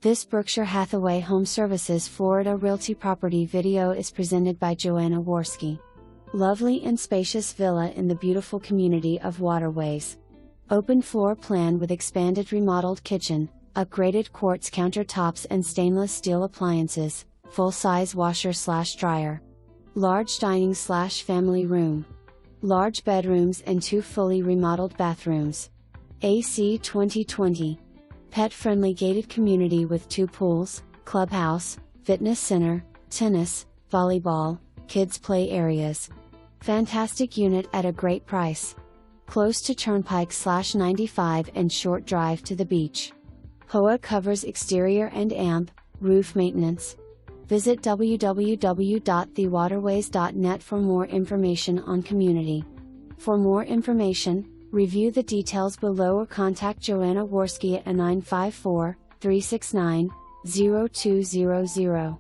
This Berkshire Hathaway HomeServices Florida Realty property video is presented by Joanna Warski. Lovely and spacious villa in the beautiful community of Waterways. Open floor plan with expanded remodeled kitchen, upgraded quartz countertops and stainless steel appliances, full-size washer/dryer. Large dining/family room. Large bedrooms and 2 fully remodeled bathrooms. AC 2020. Pet-friendly gated community with 2 pools, clubhouse, fitness center, tennis, volleyball, kids play areas. Fantastic unit at a great price. Close to Turnpike/95 and short drive to the beach. HOA covers exterior and AMP, roof maintenance. Visit www.thewaterways.net for more information on community. For more information, review the details below or contact Joanna Warski at 954-369-0200.